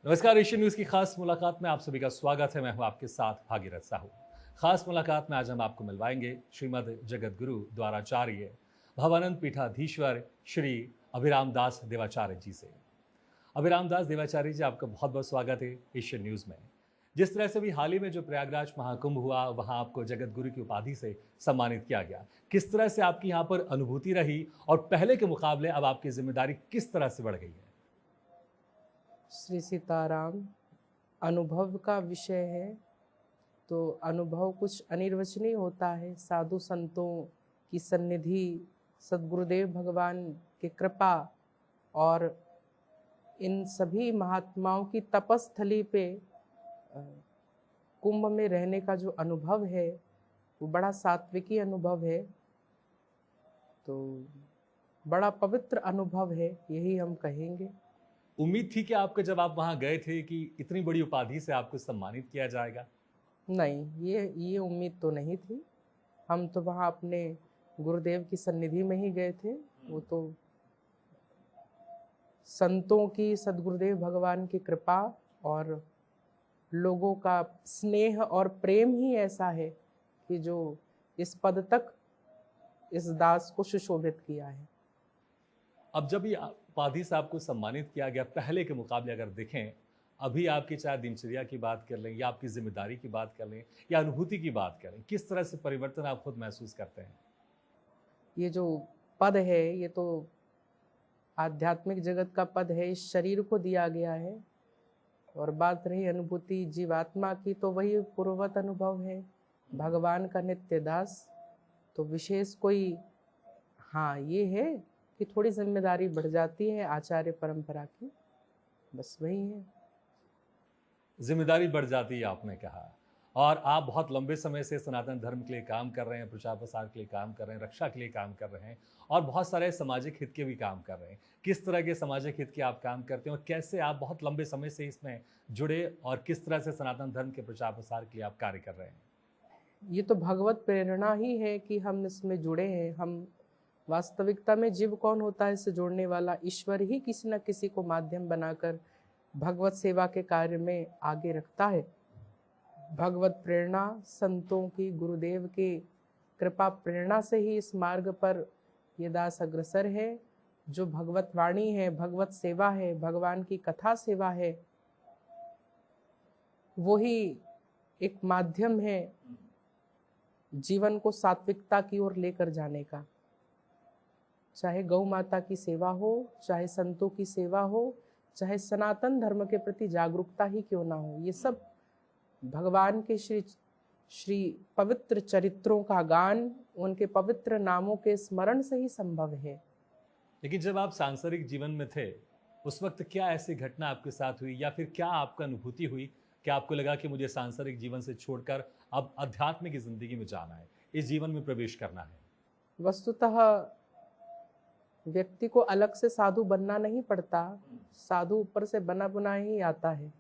नमस्कार, Asian news की खास मुलाकात में आप सभी का स्वागत है। मैं हूं आपके साथ भागीरथ साहू। खास मुलाकात में आज हम आपको मिलवाएंगे श्रीमद जगत गुरु द्वाराचार्य भवानंद पीठाधीश्वर श्री अभिराम दास देवाचार्य जी से। अभिराम दास देवाचार्य जी, आपका बहुत बहुत स्वागत है एशियन न्यूज़ में। जिस तरह से भी हाल ही में जो प्रयागराज महाकुंभ हुआ, वहां आपको जगत गुरु की उपाधि से सम्मानित किया गया। किस तरह से आपकी यहाँ पर अनुभूति रही और पहले के मुकाबले अब आपकी जिम्मेदारी किस तरह से बढ़ गई है? श्री सीताराम। अनुभव का विषय है तो अनुभव कुछ अनिर्वचनीय होता है। साधु संतों की सन्निधि, सद्गुरुदेव भगवान की कृपा और इन सभी महात्माओं की तपस्थली पे कुंभ में रहने का जो अनुभव है वो बड़ा सात्विकी अनुभव है, तो बड़ा पवित्र अनुभव है, यही हम कहेंगे। उम्मीद थी कि आपके जब आप वहां गए थे कि इतनी बड़ी उपाधि से आपको सम्मानित किया जाएगा? नहीं, ये उम्मीद तो नहीं थी। हम तो वहाँ अपने गुरुदेव की सन्निधि में ही गए थे। वो तो संतों की, सद्गुरुदेव भगवान की कृपा और लोगों का स्नेह और प्रेम ही ऐसा है कि जो इस पद तक इस दास को सुशोभित किया है। अब जब ये उपाधि से आपको सम्मानित किया गया, पहले के मुकाबले अगर देखें, अभी आपकी चाहे दिनचर्या की बात कर लें या आपकी जिम्मेदारी की बात कर लें या अनुभूति की बात करें, किस तरह से परिवर्तन आप खुद महसूस करते हैं? ये जो पद है ये तो आध्यात्मिक जगत का पद है, इस शरीर को दिया गया है। और बात रही अनुभूति जीवात्मा की, तो वही पूर्ववत अनुभव है, भगवान का नित्य दास। तो विशेष कोई, हाँ ये है कि थोड़ी जिम्मेदारी बढ़ जाती है आचार्य परंपरा की, बस वही है। जिम्मेदारी बढ़ जाती है, आपने कहा। और आप बहुत लंबे समय से सनातन धर्म के लिए काम कर रहे हैं, प्रचार प्रसार के लिए काम कर रहे हैं, रक्षा के लिए काम कर रहे हैं और बहुत सारे सामाजिक हित के भी काम कर रहे हैं। किस तरह के सामाजिक हित के आप काम करते हैं और कैसे आप बहुत लंबे समय से इसमें जुड़े और किस तरह से सनातन धर्म के प्रचार प्रसार के लिए आप कार्य कर रहे हैं? ये तो भगवत प्रेरणा ही है कि हम इसमें जुड़े हैं। हम वास्तविकता में जीव कौन होता है इससे जोड़ने वाला? ईश्वर ही किसी न किसी को माध्यम बनाकर भगवत सेवा के कार्य में आगे रखता है। भगवत प्रेरणा, संतों की, गुरुदेव की कृपा प्रेरणा से ही इस मार्ग पर ये दास अग्रसर है। जो भगवत वाणी है, भगवत सेवा है, भगवान की कथा सेवा है, वही एक माध्यम है जीवन को सात्विकता की ओर लेकर जाने का। चाहे गौ माता की सेवा हो, चाहे संतों की सेवा हो, चाहे सनातन धर्म के प्रति जागरूकता ही क्यों ना हो, ये सब भगवान के श्री पवित्र चरित्रों का गान, उनके पवित्र नामों के स्मरण से ही संभव है। लेकिन जब आप सांसारिक जीवन में थे, उस वक्त क्या ऐसी घटना आपके साथ हुई या फिर क्या आपका अनुभूति हुई कि आपको लगा कि मुझे सांसारिक जीवन से छोड़कर अब अध्यात्म की जिंदगी में जाना है, इस जीवन में प्रवेश करना है? वस्तुतः व्यक्ति को अलग से साधु बनना नहीं पड़ता, साधु ऊपर से बना बुना ही आता है।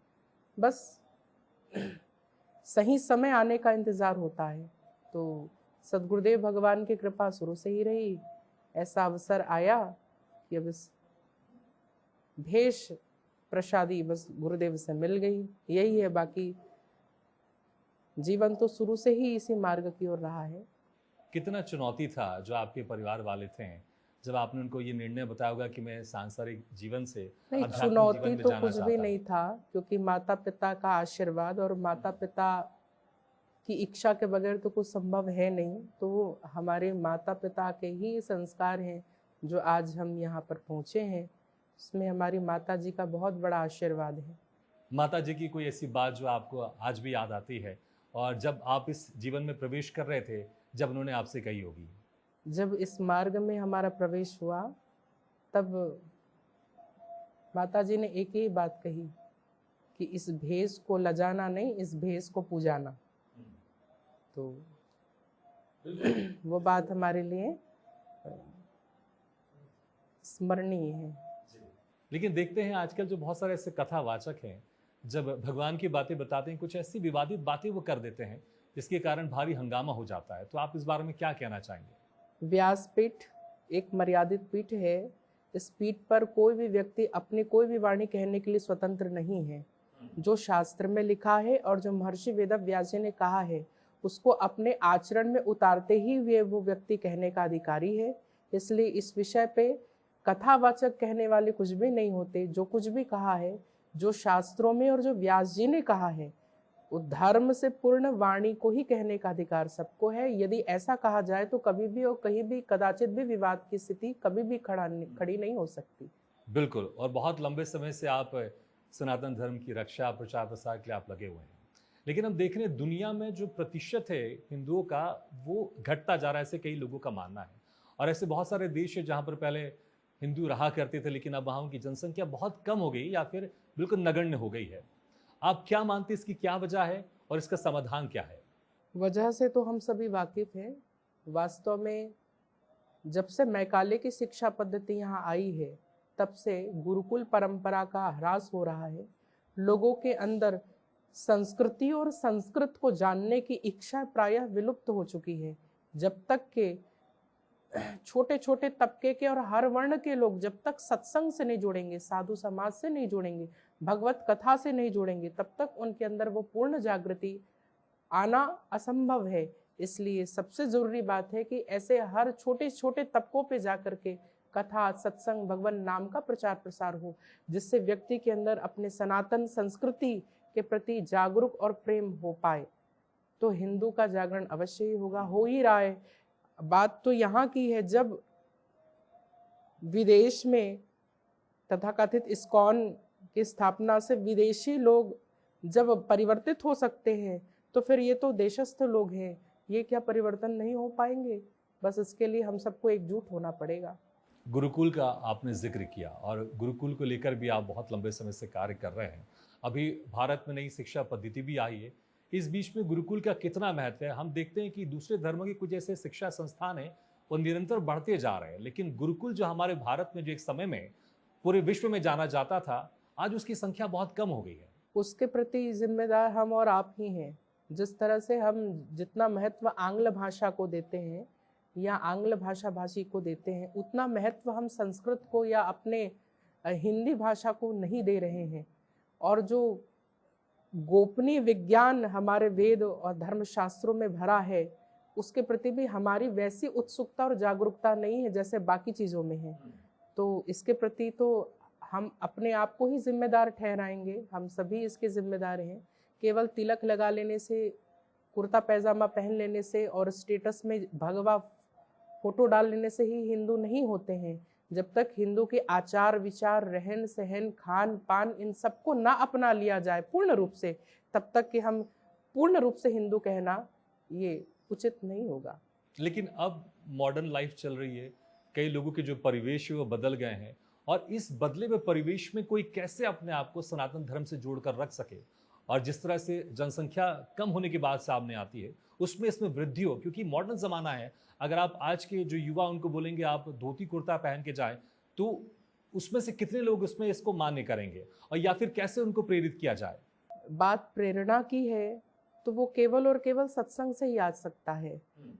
बस सही समय आने का इंतजार होता है। तो सद्गुरुदेव भगवान की कृपा शुरू से ही रही। ऐसा अवसर आया कि अब इस भेष प्रसादी बस गुरुदेव से मिल गई, यही है। बाकी जीवन तो शुरू से ही इसी मार्ग की ओर रहा है। कितना चुनौती था जो आपके परिवार वाले थे जब आपने उनको ये निर्णय बताया होगा कि मैं सांसारिक जीवन से नहीं, आध्यात्मिक चुनौती जीवन में तो जाना कुछ भी चाहता नहीं हूं? था, क्योंकि माता पिता का आशीर्वाद और माता पिता की इच्छा के बगैर तो कुछ संभव है नहीं। तो हमारे माता पिता के ही संस्कार हैं जो आज हम यहाँ पर पहुँचे हैं। इसमें हमारी माता जी का बहुत बड़ा आशीर्वाद है। माता जी की कोई ऐसी बात जो आपको आज भी याद आती है और जब आप इस जीवन में प्रवेश कर रहे थे, जब उन्होंने आपसे कही होगी? जब इस मार्ग में हमारा प्रवेश हुआ तब माता जी ने एक ही बात कही कि इस भेष को लजाना नहीं, इस भेष को पूजाना। तो वो बात हमारे लिए स्मरणीय है। लेकिन देखते हैं आजकल जो बहुत सारे ऐसे कथावाचक हैं, जब भगवान की बातें बताते हैं, कुछ ऐसी विवादित बातें वो कर देते हैं जिसके कारण भारी हंगामा हो जाता है। तो आप इस बारे में क्या कहना चाहेंगे? व्यासपीठ एक मर्यादित पीठ है। इस पीठ पर कोई भी व्यक्ति अपनी कोई भी वाणी कहने के लिए स्वतंत्र नहीं है। जो शास्त्र में लिखा है और जो महर्षि वेदव्यास जी ने कहा है उसको अपने आचरण में उतारते ही वो व्यक्ति कहने का अधिकारी है। इसलिए इस विषय पे कथावाचक कहने वाले कुछ भी नहीं होते। जो कुछ भी कहा है, जो शास्त्रों में और जो व्यास जी ने कहा है, वो धर्म से पूर्ण वाणी को ही कहने का अधिकार सबको है। यदि ऐसा कहा जाए तो कभी भी और कहीं भी कदाचित भी विवाद की स्थिति कभी भी खड़ी नहीं हो सकती। बिल्कुल, और बहुत लंबे समय से आप सनातन धर्म की रक्षा प्रचार प्रसार के लिए आप लगे हुए हैं। लेकिन हम देख रहे हैं दुनिया में जो प्रतिशत है हिंदुओं का वो घटता जा रहा है, ऐसे कई लोगों का मानना है। और ऐसे बहुत सारे देश है जहाँ पर पहले हिंदू रहा करते थे लेकिन अब वहाँ उनकी जनसंख्या बहुत कम हो गई या फिर बिल्कुल नगण्य हो गई है। आप क्या मानते हैं, इसकी क्या वजह है और इसका समाधान क्या है? वजह से तो हम सभी वाकिफ हैं। वास्तव में जब से मैकाले की शिक्षा पद्धति यहाँ आई है तब से गुरुकुल परंपरा का ह्रास हो रहा है। लोगों के अंदर संस्कृति और संस्कृत को जानने की इच्छा प्रायः विलुप्त हो चुकी है। जब तक के छोटे छोटे तबके के और हर वर्ण के लोग जब तक सत्संग से नहीं जुड़ेंगे, साधु समाज से नहीं जुड़ेंगे, भगवत कथा से नहीं जुड़ेंगे, तब तक उनके अंदर वो पूर्ण जागृति आना असंभव है। इसलिए सबसे जरूरी बात है कि ऐसे हर छोटे छोटे तबकों पे जाकर के कथा, सत्संग, भगवान नाम का प्रचार प्रसार हो, जिससे व्यक्ति के अंदर अपने सनातन संस्कृति के प्रति जागरूक और प्रेम हो पाए। तो हिंदू का जागरण अवश्य ही होगा, हो ही रहा है। बात तो यहाँ की है, जब विदेश में तथाकथित इस्कॉन की स्थापना से विदेशी लोग जब परिवर्तित हो सकते हैं तो फिर ये तो देशस्थ लोग हैं, ये क्या परिवर्तन नहीं हो पाएंगे? बस इसके लिए हम सबको एकजुट होना पड़ेगा। गुरुकुल का आपने जिक्र किया और गुरुकुल को लेकर भी आप बहुत लंबे समय से कार्य कर रहे हैं। अभी भारत में नई शिक्षा पद्धति भी आई है। इस बीच में गुरुकुल का कितना महत्व है? हम देखते हैं कि दूसरे धर्मों के कुछ ऐसे शिक्षा संस्थान हैं वो निरंतर बढ़ते जा रहे हैं, लेकिन गुरुकुल जो हमारे भारत में जो एक समय में पूरे विश्व में जाना जाता था, आज उसकी संख्या बहुत कम हो गई है। उसके प्रति जिम्मेदार हम और आप ही हैं। जिस तरह से हम जितना महत्व आंग्ल भाषा को देते हैं या आंग्ल भाषा भाषी को देते हैं, उतना महत्व हम संस्कृत को या अपने हिंदी भाषा को नहीं दे रहे हैं। और जो गोपनीय विज्ञान हमारे वेद और धर्मशास्त्रों में भरा है, उसके प्रति भी हमारी वैसी उत्सुकता और जागरूकता नहीं है जैसे बाकी चीज़ों में है। तो इसके प्रति तो हम अपने आप को ही जिम्मेदार ठहराएंगे। हम सभी इसके जिम्मेदार हैं। केवल तिलक लगा लेने से, कुर्ता पैजामा पहन लेने से और स्टेटस में भगवा फोटो डाल लेने से ही हिंदू नहीं होते हैं। जब तक हिंदू के आचार विचार, रहन सहन, खान पान, इन सबको ना अपना लिया जाए पूर्ण रूप से, तब तक कि हम पूर्ण रूप से हिंदू कहना ये उचित नहीं होगा। लेकिन अब मॉडर्न लाइफ चल रही है, कई लोगों के जो परिवेश है वो बदल गए हैं, और इस बदले हुए परिवेश में कोई कैसे अपने आप को सनातन धर्म से जोड़कर रख सके, और जिस तरह से जनसंख्या कम होने की बात सामने आती है उसमें इसमें वृद्धि हो, क्योंकि मॉडर्न ज़माना है। अगर आप आज के जो युवा उनको बोलेंगे आप धोती कुर्ता पहन के जाएं, तो उसमें से कितने लोग उसमें इसको मान्य करेंगे, और या फिर कैसे उनको प्रेरित किया जाए? बात प्रेरणा की है तो वो केवल और केवल सत्संग से ही आ सकता है।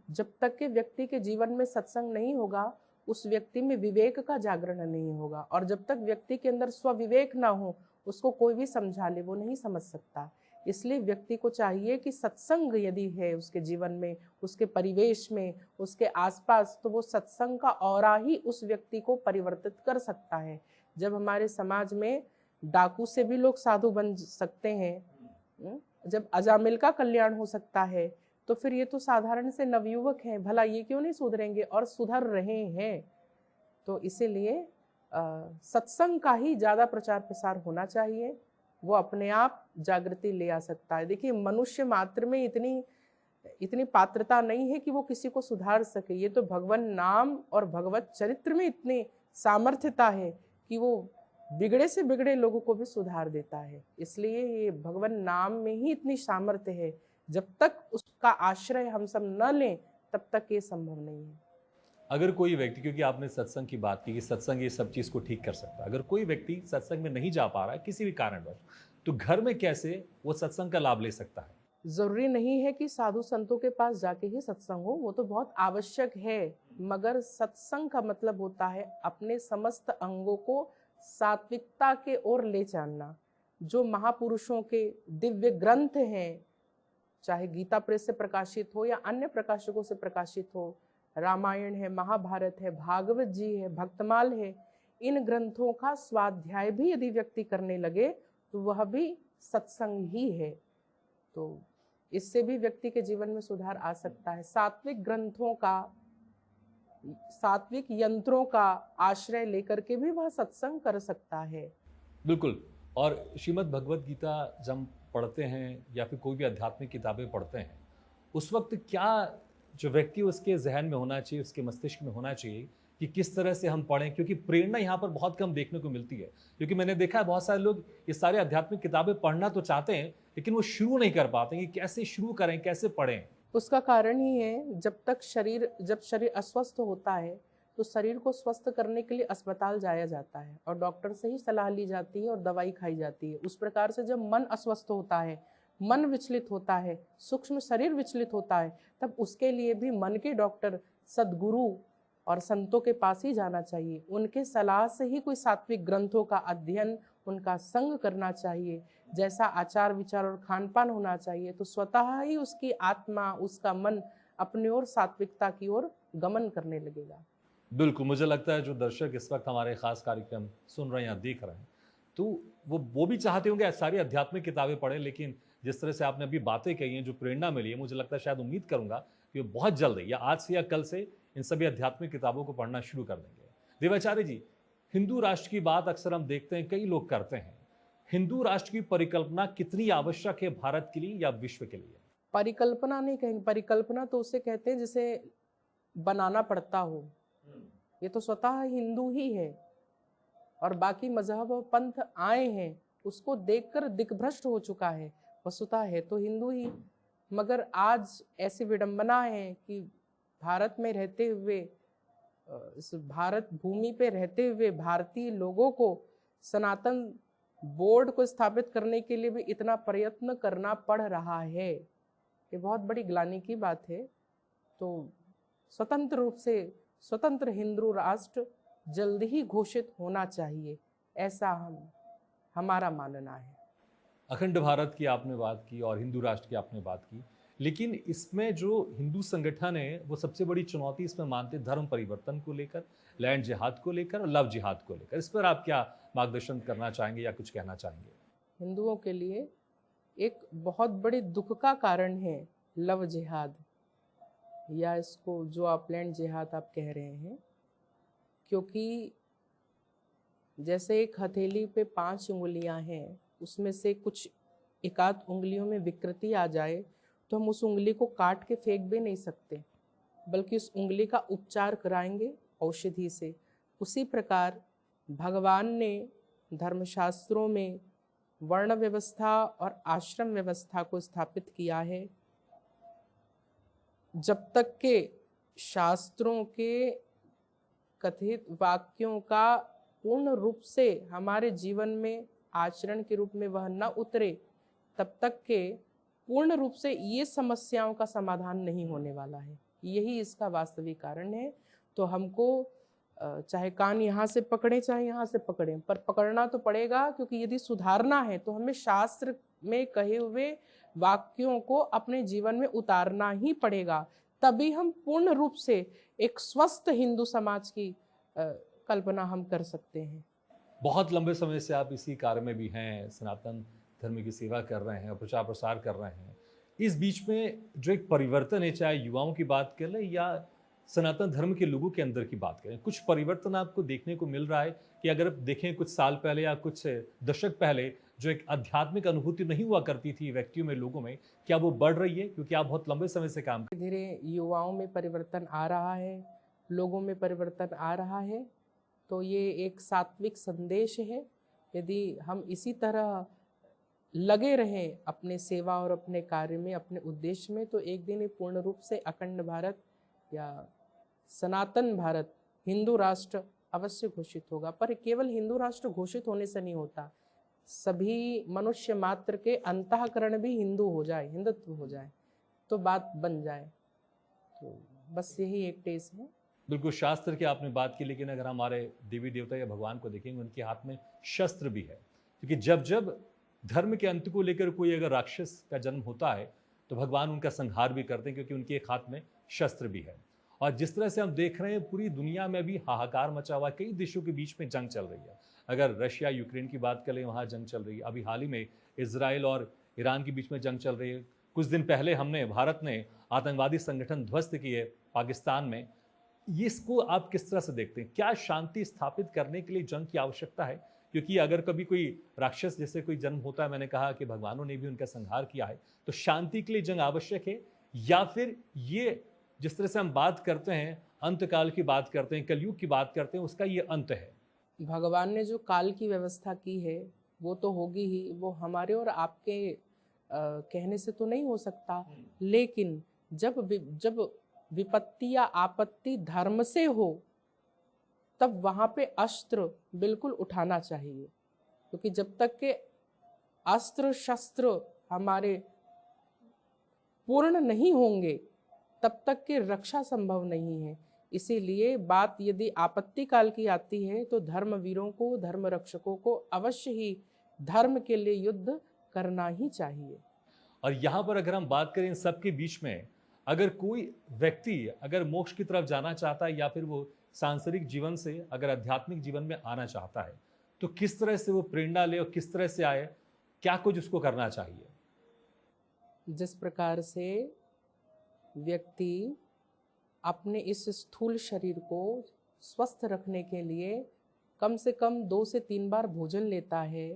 जब तक के व्यक्ति के जीवन में सत्संग नहीं होगा, उस व्यक्ति में विवेक का जागरण नहीं होगा। और जब तक व्यक्ति के अंदर स्वविवेक ना हो, उसको कोई भी समझा ले वो नहीं समझ सकता। इसलिए व्यक्ति को चाहिए कि सत्संग यदि है उसके जीवन में, उसके परिवेश में, उसके आसपास, तो वो सत्संग का औरा ही उस व्यक्ति को परिवर्तित कर सकता है। जब हमारे समाज में डाकू से भी लोग साधु बन सकते हैं, जब अजामिल का कल्याण हो सकता है, तो फिर ये तो साधारण से नवयुवक हैं, भला ये क्यों नहीं सुधरेंगे, और सुधर रहे हैं। तो इसीलिए सत्संग का ही ज़्यादा प्रचार प्रसार होना चाहिए। वो अपने आप जागृति ले आ सकता है। देखिए, मनुष्य मात्र में इतनी पात्रता नहीं है कि वो किसी को सुधार सके। ये तो भगवान नाम और भगवत चरित्र में इतनी सामर्थ्यता है कि वो बिगड़े से बिगड़े लोगों को भी सुधार देता है। इसलिए ये भगवान नाम में ही इतनी सामर्थ्य है। जब तक उसका आश्रय हम सब न लें तब तक ये संभव नहीं है। अगर कोई व्यक्ति, क्योंकि आपने सत्संग की बात की कि सत्संग ये सब चीज़ को ठीक कर सकता है, अगर कोई व्यक्ति सत्संग में नहीं जा पा रहा है किसी भी कारणवश, तो घर में कैसे वो सत्संग का लाभ ले सकता है? जरूरी नहीं है कि साधु संतों के पास जाके ही सत्संग हो, वो तो बहुत आवश्यक है, मगर सत्संग का मतलब होता है अपने समस्त अंगों को सात्विकता के ओर ले जाना। जो महापुरुषों के दिव्य ग्रंथ हैं, चाहे गीता प्रेस से प्रकाशित हो या अन्य प्रकाशकों से प्रकाशित हो, रामायण है, महाभारत है, भागवत जी है, भक्तमाल है, इन ग्रंथों का स्वाध्याय भी यदि व्यक्ति करने लगे तो वह भी सत्संग ही है। तो इससे भी व्यक्ति के जीवन में सुधार आ सकता है। सात्विक ग्रंथों का, सात्विक यंत्रों का आश्रय लेकर के भी वह सत्संग कर सकता है। बिल्कुल। और श्रीमद् भगवत गीता जब हम पढ़ते हैं या फिर कोई भी आध्यात्मिक किताबें पढ़ते हैं, उस वक्त क्या जो व्यक्ति उसके जहन में होना चाहिए, उसके मस्तिष्क में होना चाहिए कि किस तरह से हम पढ़ें, क्योंकि प्रेरणा यहाँ पर बहुत कम देखने को मिलती है। क्योंकि मैंने देखा है बहुत सारे लोग ये सारे आध्यात्मिक किताबें पढ़ना तो चाहते हैं लेकिन वो शुरू नहीं कर पाते कि कैसे शुरू करें, कैसे पढ़ें। उसका कारण ही है, जब शरीर अस्वस्थ होता है तो शरीर को स्वस्थ करने के लिए अस्पताल जाया जाता है और डॉक्टर से ही सलाह ली जाती है और दवाई खाई जाती है। उस प्रकार से जब मन अस्वस्थ होता है, मन विचलित होता है, सूक्ष्म शरीर विचलित होता है, तब उसके लिए भी मन के डॉक्टर सद्गुरु और संतों के पास ही जाना चाहिए। उनके सलाह से ही कोई सात्विक ग्रंथों का अध्ययन, उनका संग करना चाहिए। जैसा आचार विचार और खान पान होना चाहिए, तो स्वतः ही उसकी आत्मा, उसका मन अपनी ओर सात्विकता की ओर गमन करने लगेगा। बिल्कुल, मुझे लगता है जो दर्शक इस वक्त हमारे खास कार्यक्रम सुन रहे हैं या देख रहे हैं, तो वो भी चाहते होंगे सारी आध्यात्मिक किताबें पढ़ें, लेकिन जिस तरह से आपने अभी बातें कही हैं, जो प्रेरणा मिली है, मुझे लगता है, शायद उम्मीद करूंगा कि वो बहुत जल्द या आज से या कल से इन सभी आध्यात्मिक किताबों को पढ़ना शुरू कर देंगे। देवाचार्य जी, हिंदू राष्ट्र की बात अक्सर हम देखते हैं, कई लोग करते हैं। हिंदू राष्ट्र की परिकल्पना कितनी आवश्यक है भारत के लिए या विश्व के लिए? परिकल्पना नहीं कहेंगे, परिकल्पना तो उसे कहते हैं जिसे बनाना पड़ता हो। ये तो स्वतः हिंदू ही है और बाकी मजहब और पंथ आए हैं, उसको देखकर दिग्भ्रष्ट हो चुका है। वस्तुतः है तो हिंदू ही, मगर आज ऐसी विडंबना है कि भारत में रहते हुए, इस भारत भूमि पे रहते हुए भारतीय लोगों को सनातन बोर्ड को स्थापित करने के लिए भी इतना प्रयत्न करना पड़ रहा है। ये बहुत बड़ी ग्लानि की बात है। तो स्वतंत्र रूप से स्वतंत्र हिंदू राष्ट्र जल्द ही घोषित होना चाहिए, ऐसा हमारा मानना है। अखंड भारत की आपने बात की और हिंदू राष्ट्र की आपने बात की, लेकिन इसमें जो हिंदू संगठन है वो सबसे बड़ी चुनौती इसमें मानते हैं धर्म परिवर्तन को लेकर, लैंड जिहाद को लेकर और लव जिहाद को लेकर। इस पर आप क्या मार्गदर्शन करना चाहेंगे या कुछ कहना चाहेंगे? हिंदुओं के लिए एक बहुत बड़ी दुख का कारण है लव जिहाद, या इसको जो आप लैंड जिहाद आप कह रहे हैं, क्योंकि जैसे एक हथेली पे 5 उंगलियां हैं, उसमें से कुछ एकाध उंगलियों में विकृति आ जाए तो हम उस उंगली को काट के फेंक भी नहीं सकते, बल्कि उस उंगली का उपचार कराएंगे औषधि से। उसी प्रकार भगवान ने धर्मशास्त्रों में वर्ण व्यवस्था और आश्रम व्यवस्था को स्थापित किया है। जब तक के शास्त्रों के कथित वाक्यों का पूर्ण रूप से हमारे जीवन में आचरण के रूप में वह न उतरे, तब तक के पूर्ण रूप से ये समस्याओं का समाधान नहीं होने वाला है। यही इसका वास्तविक कारण है। तो हमको चाहे कान यहाँ से पकड़े चाहे यहाँ से पकड़े, पर पकड़ना तो पड़ेगा, क्योंकि यदि सुधारना है तो हमें शास्त्र में कहे हुए वाक्यों को अपने जीवन में उतारना ही पड़ेगा। तभी हम पूर्ण रूप से एक स्वस्थ हिंदू समाज की कल्पना हम कर सकते हैं। बहुत लंबे समय से आप इसी कार्य में भी हैं, सनातन धर्म की सेवा कर रहे हैं और प्रचार प्रसार कर रहे हैं। इस बीच में जो एक परिवर्तन है, चाहे युवाओं की बात करें या सनातन धर्म के लोगों के अंदर की बात करें, कुछ परिवर्तन आपको देखने को मिल रहा है कि अगर आप देखें कुछ साल पहले या कुछ दशक पहले जो एक आध्यात्मिक अनुभूति नहीं हुआ करती थी व्यक्तियों में, लोगों में, क्या वो बढ़ रही है? क्योंकि आप बहुत लंबे समय से काम धीरे धीरे युवाओं में परिवर्तन आ रहा है, लोगों में परिवर्तन आ रहा है। तो ये एक सात्विक संदेश है। यदि हम इसी तरह लगे रहें अपने सेवा और अपने कार्य में, अपने उद्देश्य में, तो एक दिन ये पूर्ण रूप से अखंड भारत या सनातन भारत, हिंदू राष्ट्र अवश्य घोषित होगा। पर केवल हिंदू राष्ट्र घोषित होने से नहीं होता, सभी मनुष्य मात्र के अंतःकरण भी हिंदू हो जाए, हिंदुत्व हो जाए, तो बात बन जाए। तो बस यही एक टेस है। बिल्कुल, शास्त्र की आपने बात की, लेकिन अगर हमारे देवी देवता या भगवान को देखेंगे, उनके हाथ में शस्त्र भी है। क्योंकि जब जब धर्म के अंत को लेकर कोई अगर राक्षस का जन्म होता है तो भगवान उनका संहार भी करते हैं, क्योंकि उनके एक हाथ में शस्त्र भी है। और जिस तरह से हम देख रहे हैं पूरी दुनिया में भी हाहाकार मचा हुआ है, कई देशों के बीच में जंग चल रही है। अगर रशिया यूक्रेन की बात करें, वहाँ जंग चल रही है। अभी हाल ही में इजराइल और ईरान के बीच में जंग चल रही है। कुछ दिन पहले भारत ने आतंकवादी संगठन ध्वस्त किए पाकिस्तान में। ये इसको आप किस तरह से देखते हैं? क्या शांति स्थापित करने के लिए जंग की आवश्यकता है? क्योंकि अगर कभी कोई राक्षस जैसे कोई जन्म होता है, मैंने कहा कि भगवानों ने भी उनका संहार किया है, तो शांति के लिए जंग आवश्यक है? या फिर ये जिस तरह से हम बात करते हैं, अंतकाल की बात करते हैं, कलयुग की बात करते हैं, उसका ये अंत है? भगवान ने जो काल की व्यवस्था की है वो तो होगी ही, वो हमारे और आपके कहने से तो नहीं हो सकता। लेकिन जब विपत्ति या आपत्ति धर्म से हो तब वहाँ पे अस्त्र बिल्कुल उठाना चाहिए, क्योंकि जब तक के अस्त्र शस्त्र हमारे पूर्ण नहीं होंगे तब तक के रक्षा संभव नहीं है। इसीलिए बात यदि आपत्ति काल की आती है तो धर्मवीरों को, धर्म रक्षकों को अवश्य ही धर्म के लिए युद्ध करना ही चाहिए। और यहाँ पर अगर हम बात करें इन सब के बीच में, अगर कोई व्यक्ति अगर मोक्ष की तरफ जाना चाहता है या फिर वो सांसारिक जीवन से अगर आध्यात्मिक जीवन में आना चाहता है, तो किस तरह से वो प्रेरणा ले और किस तरह से आए? क्या कुछ उसको करना चाहिए? जिस प्रकार से व्यक्ति अपने इस स्थूल शरीर को स्वस्थ रखने के लिए कम से कम 2 से 3 बार भोजन लेता है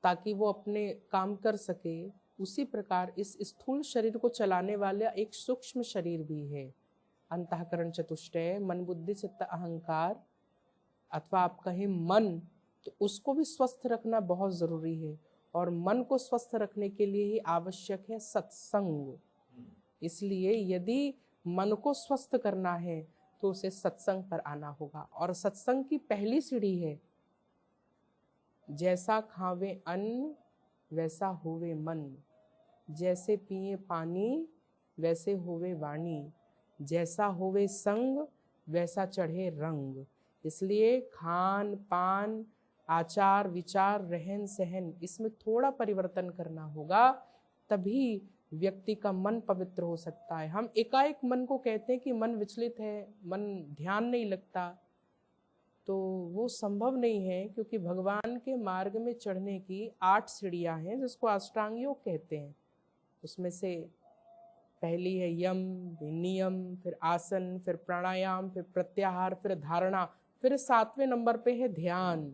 ताकि वो अपने काम कर सके, उसी प्रकार इस स्थूल शरीर को चलाने वाला एक सूक्ष्म शरीर भी है। अंतःकरण चतुष्टय, मन बुद्धि चित्त अहंकार, अथवा आप कहें मन, तो उसको भी स्वस्थ रखना बहुत ज़रूरी है। और मन को स्वस्थ रखने के लिए ही आवश्यक है सत्संग। इसलिए यदि मन को स्वस्थ करना है तो उसे सत्संग पर आना होगा। और सत्संग की पहली सीढ़ी है, जैसा खावे अन्न वैसा होवे मन, जैसे पिए पानी वैसे होवे वाणी, जैसा होवे संग वैसा चढ़े रंग। इसलिए खान पान, आचार विचार, रहन सहन, इसमें थोड़ा परिवर्तन करना होगा, तभी व्यक्ति का मन पवित्र हो सकता है। हम एकाएक मन को कहते हैं कि मन विचलित है, मन ध्यान नहीं लगता, तो वो संभव नहीं है, क्योंकि भगवान के मार्ग में चढ़ने की 8 सीढ़ियां हैं जिसको अष्टांग योग कहते हैं। उसमें से पहली है यम, फिर नियम, फिर आसन, फिर प्राणायाम, फिर प्रत्याहार, फिर धारणा, फिर 7वें नंबर पे है ध्यान।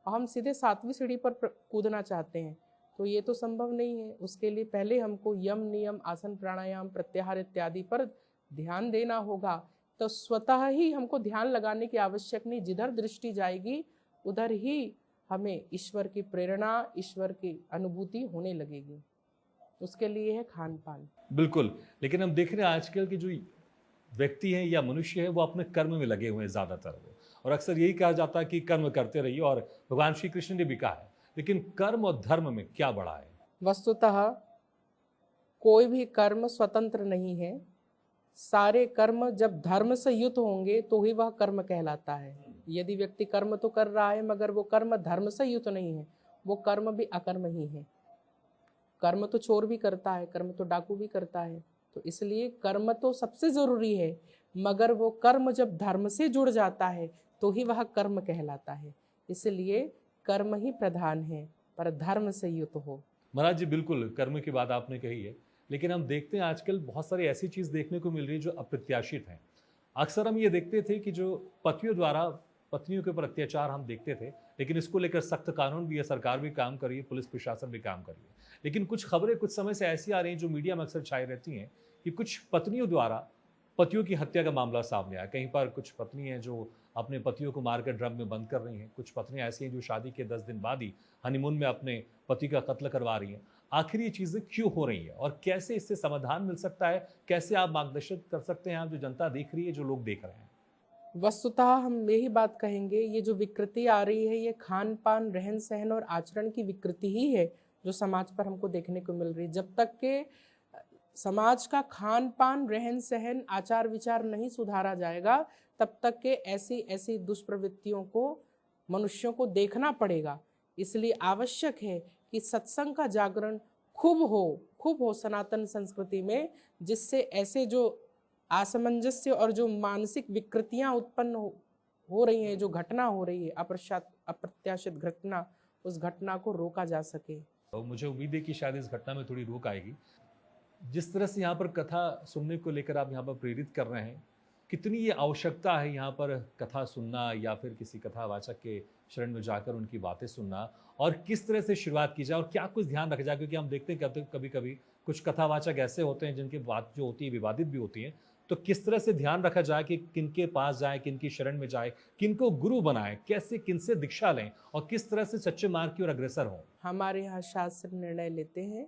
और हम सीधे 7वीं सीढ़ी पर कूदना चाहते हैं तो ये तो संभव नहीं है। उसके लिए पहले हमको यम, नियम, आसन, प्राणायाम, प्रत्याहार इत्यादि पर ध्यान देना होगा। तो स्वतः ही हमको ध्यान लगाने की आवश्यक नहीं, जिधर दृष्टि जाएगी उधर ही हमें ईश्वर की प्रेरणा, ईश्वर की अनुभूति होने लगेगी। उसके लिए है खान पान। बिल्कुल, लेकिन हम देख रहे हैं आजकल के जो व्यक्ति हैं या मनुष्य है वो अपने कर्म में लगे हुए हैं ज़्यादातर, और अक्सर यही कहा जाता है कि कर्म करते रहिए, और भगवान श्री कृष्ण ने भी कहा है। लेकिन कर्म और धर्म में क्या बड़ा है? वस्तुतः कोई भी कर्म स्वतंत्र नहीं है। सारे कर्म जब धर्म से युक्त होंगे तो ही वह कर्म कहलाता है। यदि व्यक्ति कर्म तो कर रहा है मगर वो कर्म धर्म से युक्त नहीं है, वो कर्म भी अकर्म ही है। कर्म तो चोर भी करता है, कर्म तो डाकू भी करता है। तो इसलिए कर्म तो सबसे जरूरी है, मगर वो कर्म जब धर्म से जुड़ जाता है तो ही वह कर्म कहलाता है। इसलिए कर्म ही प्रधान है, पर धर्म से युक्त हो। महाराज जी, बिल्कुल कर्म की बात आपने कही है, लेकिन हम देखते हैं आजकल बहुत सारी ऐसी चीज देखने को मिल रही है जो अप्रत्याशित है। अक्सर हम ये देखते थे कि जो पतियों द्वारा पत्नियों के ऊपर अत्याचार हम देखते थे, लेकिन इसको लेकर सख्त कानून भी है, सरकार भी काम कर रही है, पुलिस प्रशासन भी काम कर रही है। लेकिन कुछ खबरें कुछ समय से ऐसी आ रही हैं जो मीडिया में अक्सर छाई रहती हैं कि कुछ पत्नियों द्वारा पतियों की हत्या का मामला सामने आया। कहीं पर कुछ पत्नी हैं जो अपने पतियों को मारकर ड्रम में बंद कर रही हैं, कुछ पत्नियां ऐसी हैं जो शादी के 10 दिन बाद ही हनीमून में अपने पति का कत्ल करवा रही हैं। आखिर ये चीज़ें क्यों हो रही हैं और कैसे इससे समाधान मिल सकता है? कैसे आप मार्गदर्शन कर सकते हैं, आप जो जनता देख रही है, जो लोग देख रहे हैं? वस्तुतः हम यही बात कहेंगे, ये जो विकृति आ रही है ये खान पान, रहन सहन और आचरण की विकृति ही है जो समाज पर हमको देखने को मिल रही है। जब तक के समाज का खान पान, रहन सहन, आचार विचार नहीं सुधारा जाएगा तब तक के ऐसी ऐसी दुष्प्रवृत्तियों को मनुष्यों को देखना पड़ेगा। इसलिए आवश्यक है कि सत्संग का जागरण खूब हो सनातन संस्कृति में, जिससे ऐसे जो असमंजस्य और जो मानसिक विकृतियां उत्पन्न हो रही हैं, जो घटना हो रही है अप्रत्याशित घटना, उस घटना को रोका जा सके। तो मुझे उम्मीद है कि शायद इस घटना में थोड़ी रोक आएगी। जिस तरह से यहाँ पर कथा सुनने को लेकर आप यहाँ पर प्रेरित कर रहे हैं, कितनी ये आवश्यकता है यहाँ पर कथा सुनना या फिर किसी कथावाचक के शरण में जाकर उनकी बातें सुनना, और किस तरह से शुरुआत की जाए और क्या कुछ ध्यान रखा जाए, क्योंकि हम देखते हैं कभी कभी कुछ कथावाचक ऐसे होते हैं जिनकी बात जो होती है विवादित भी होती है। तो किस तरह से ध्यान रखा जाए कि किनके पास जाए, किनकी शरण में जाए, किनको गुरु बनाए, कैसे किनसे दीक्षा लें और किस तरह से सच्चे मार्ग की ओर अग्रसर हों। हमारे यहाँ शास्त्र निर्णय लेते हैं,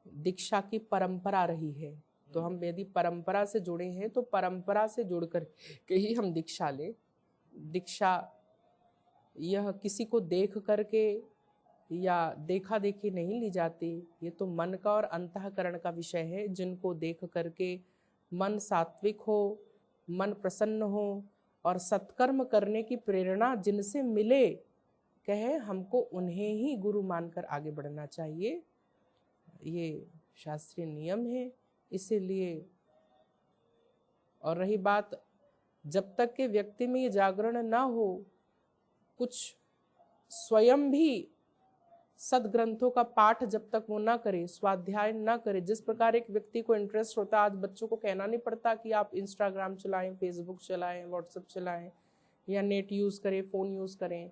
दीक्षा की परंपरा रही है, तो हम यदि परंपरा से जुड़े हैं तो परंपरा से जुड़कर के ही हम दीक्षा लें। दीक्षा यह किसी को देख करके या देखा देखी नहीं ली जाती, ये तो मन का और अंतःकरण का विषय है। जिनको देख करके मन सात्विक हो, मन प्रसन्न हो और सत्कर्म करने की प्रेरणा जिनसे मिले, कहे हमको उन्हें ही गुरु मानकर आगे बढ़ना चाहिए। ये शास्त्रीय नियम है। इसीलिए, और रही बात, जब तक के व्यक्ति में ये जागरण ना हो, कुछ स्वयं भी सदग्रंथों का पाठ जब तक वो ना करे, स्वाध्याय ना करे, जिस प्रकार एक व्यक्ति को इंटरेस्ट होता है, आज बच्चों को कहना नहीं पड़ता कि आप इंस्टाग्राम चलाएं, फेसबुक चलाएं, व्हाट्सएप चलाएं या नेट यूज़ करें, फ़ोन यूज़ करें,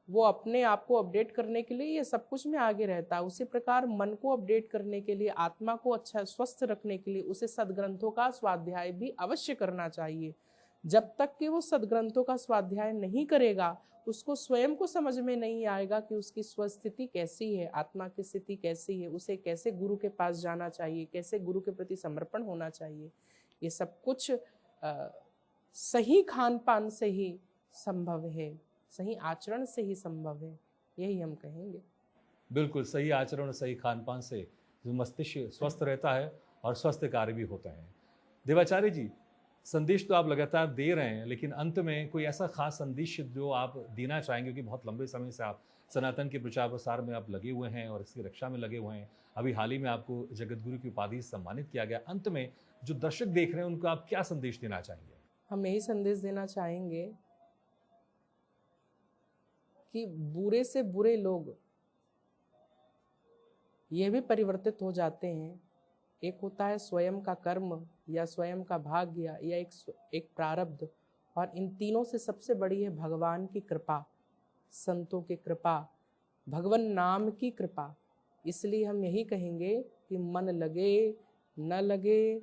वो अपने आप को अपडेट करने के लिए ये सब कुछ में आगे रहता है। उसी प्रकार मन को अपडेट करने के लिए, आत्मा को अच्छा स्वस्थ रखने के लिए उसे सदग्रंथों का स्वाध्याय भी अवश्य करना चाहिए। जब तक कि वो सदग्रंथों का स्वाध्याय नहीं करेगा, उसको स्वयं को समझ में नहीं आएगा कि उसकी स्वस्थिति कैसी है, आत्मा की स्थिति कैसी है, उसे कैसे गुरु के पास जाना चाहिए, कैसे गुरु के प्रति समर्पण होना चाहिए। ये सब कुछ सही खान पान से ही संभव है, सही आचरण से ही संभव है, यही हम कहेंगे। बिल्कुल सही आचरण और सही खान पान से जो मस्तिष्क स्वस्थ रहता है और स्वस्थ कार्य भी होता है। देवाचार्य जी, संदेश तो आप लगातार दे रहे हैं, लेकिन अंत में कोई ऐसा खास संदेश जो आप देना चाहेंगे, क्योंकि बहुत लंबे समय से आप सनातन के प्रचार प्रसार में आप लगे हुए हैं और इसकी रक्षा में लगे हुए हैं। अभी हाल ही में आपको जगत गुरु की उपाधि से सम्मानित किया गया। अंत में जो दर्शक देख रहे हैं उनको आप क्या संदेश देना चाहेंगे? हम यही संदेश देना चाहेंगे कि बुरे से बुरे लोग ये भी परिवर्तित हो जाते हैं। एक होता है स्वयं का कर्म या स्वयं का भाग्य या एक प्रारब्ध, और इन तीनों से सबसे बड़ी है भगवान की कृपा, संतों की कृपा, भगवान नाम की कृपा। इसलिए हम यही कहेंगे कि मन लगे न लगे,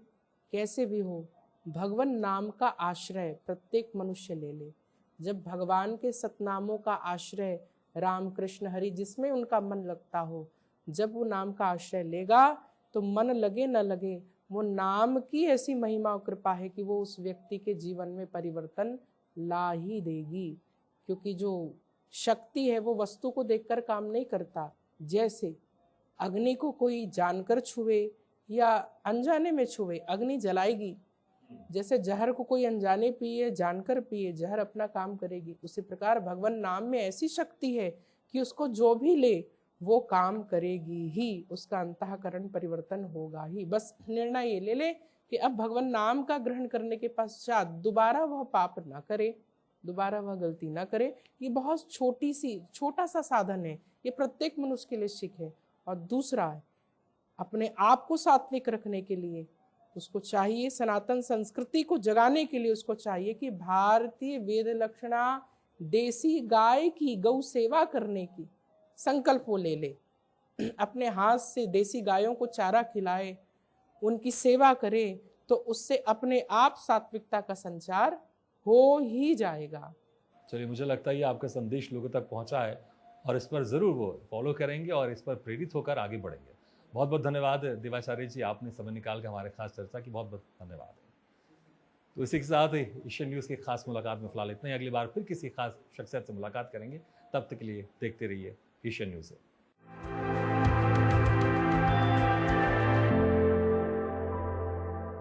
कैसे भी हो, भगवान नाम का आश्रय प्रत्येक मनुष्य ले ले। जब भगवान के सतनामों का आश्रय, राम कृष्ण हरि, जिसमें उनका मन लगता हो, जब वो नाम का आश्रय लेगा तो मन लगे न लगे, वो नाम की ऐसी महिमा और कृपा है कि वो उस व्यक्ति के जीवन में परिवर्तन ला ही देगी। क्योंकि जो शक्ति है वो वस्तु को देखकर काम नहीं करता। जैसे अग्नि को कोई जानकर छुए या अनजाने में छुए, अग्नि जलाएगी। जैसे जहर को कोई अनजाने पिए, जानकर पिए, जहर अपना काम करेगी। उसी प्रकार भगवान नाम में ऐसी शक्ति है कि उसको जो भी ले वो काम करेगी ही, उसका अंतःकरण परिवर्तन होगा ही। बस निर्णय ये ले ले कि अब भगवान नाम का ग्रहण करने के पश्चात दोबारा वह पाप ना करे, दोबारा वह गलती ना करे। ये बहुत छोटा सा साधन है, ये प्रत्येक मनुष्य के लिए सीख है। और दूसरा है, अपने आप को सात्विक रखने के लिए उसको चाहिए, सनातन संस्कृति को जगाने के लिए उसको चाहिए कि भारतीय वेद लक्षणा देसी गाय की गौ सेवा करने की संकल्प वो ले ले। अपने हाथ से देसी गायों को चारा खिलाए, उनकी सेवा करे, तो उससे अपने आप सात्विकता का संचार हो ही जाएगा। चलिए, मुझे लगता है ये आपका संदेश लोगों तक पहुंचा है और इस पर ज़रूर वो फॉलो करेंगे और इस पर प्रेरित होकर आगे बढ़ेंगे। बहुत बहुत धन्यवाद देवाचार्य जी, आपने समय निकाल कर हमारे खास चर्चा की, बहुत बहुत धन्यवाद। तो इसी के साथ एशियन न्यूज़ की खास मुलाकात में फिलहाल इतना ही। अगली बार फिर किसी खास शख्सियत से मुलाकात करेंगे, तब तक के लिए देखते रहिए एशियन न्यूज़।